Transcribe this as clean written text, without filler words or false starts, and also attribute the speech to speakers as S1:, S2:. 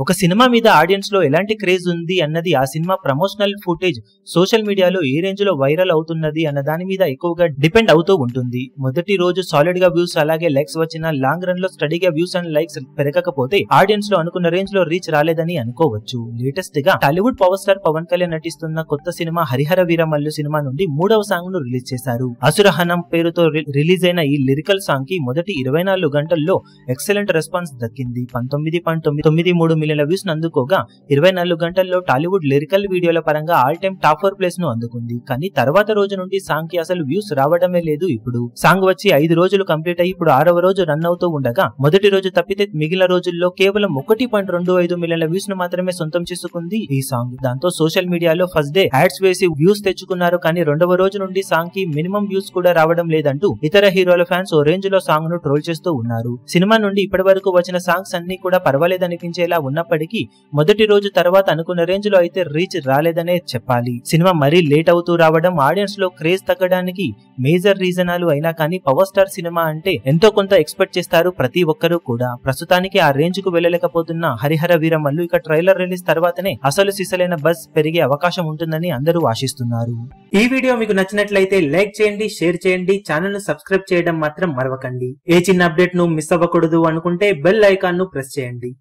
S1: ఒక సినిమా మీద ఆడియన్స్ లో ఎలాంటి క్రేజ్ ఉంది అన్నది ఆ సినిమా ప్రమోషనల్ ఫుటేజ్ సోషల్ మీడియాలో ఏ రేంజ్ లో వైరల్ అవుతున్నది అన్న దాని మీద ఎక్కువగా డిపెండ్ అవుతూ ఉంటుంది. మొదటి రోజు సాలిడ్ గా వ్యూస్ అలాగే లైక్స్ వచ్చిన లాంగ్ రన్ లో స్టడీగా వ్యూస్ అండ్ లైక్స్ పెరగకపోతే ఆడియన్స్ లో అనుకున్న రేంజ్ లో రీచ్ రాలేదని అనుకోవచ్చు. లేటెస్ట్ గా టాలీవుడ్ పవర్ స్టార్ పవన్ కళ్యాణ్ నటిస్తున్న కొత్త సినిమా హరిహర వీరమల్లు సినిమా నుండి 3వ సాంగ్ ను రిలీజ్ చేశారు. అసురహనం పేరుతో రిలీజ్ అయిన ఈ లిరికల్ సాంగ్ కి మొదటి 24 గంటల్లో ఎక్సలెంట్ రెస్పాన్స్ దక్కింది. 19.93 మిలియన్ల వ్యూస్ అందుకోగా 24 గంటల్లో టాలీవుడ్ లిరికల్ వీడియోల పరంగా ఆల్ టైమ్ టాప్ 4 ప్లేస్ ను అందుకుంది. కానీ తర్వాత రోజు నుండి సాంగ్ కి అసలు వ్యూస్ రావడమే లేదు. ఇప్పుడు సాంగ్ వచ్చి 5 రోజులు కంప్లీట్ అయ్యి ఇప్పుడు 6వ రోజు రన్ అవుతూ ఉండగా మొదటి రోజు తప్పితే మిగిలిన రోజుల్లో కేవలం 1.25 మిలియన్ల వ్యూస్ ను మాత్రమే సొంతం చేసుకుంది ఈ సాంగ్. దాంతో సోషల్ మీడియాలో ఫస్ట్ డే యాడ్స్ వేసి వ్యూస్ తెచ్చుకున్నారు. కానీ 2వ రోజు నుండి సాంగ్ కి మినిమం వ్యూస్ కూడా రావడం లేదంటూ ఇతర హీరోల ఫ్యాన్స్ ఓ రేంజ్ లో సాంగ్ ను ట్రోల్ చేస్తూ ఉన్నారు. సినిమా నుండి ఇప్పటి వరకు వచ్చిన సాంగ్స్ అన్ని కూడా పర్వాలేదనిపించేలా ఉన్నప్పటికీ మొదటి రోజు తర్వాత అనుకున్న రేంజ్ లో అయితే రీచ్ రాలేదనే చెప్పాలి. సినిమా మరీ లేట్ అవుతూ రావడం ఆడియన్స్ లో క్రేజ్ తగ్గడానికి మేజర్ రీజనాలు అయినా కానీ పవర్ స్టార్ సినిమా అంటే ఎంతో కొంత ఎక్స్పెక్ట్ చేస్తారు ప్రతి ఒక్కరూ కూడా. ప్రస్తుతానికి ఆ రేంజ్ కు వెళ్ళలేకపోతున్న హరిహర వీరమల్లు ఇక ట్రైలర్ రిలీజ్ తర్వాతనే అసలు సిసలైన బజ్ పెరిగే అవకాశం ఉంటుందని అందరూ ఆశిస్తున్నారు. ఈ వీడియో మీకు నచ్చినట్లయితే లైక్ చేయండి, షేర్ చేయండి, ఛానల్ ను సబ్స్క్రైబ్ చేయడం మాత్రం మరవకండి. ఏ చిన్న అప్డేట్ ను మిస్ అవ్వకూడదు అనుకుంటే బెల్ ఐకాన్ ను ప్రెస్ చేయండి.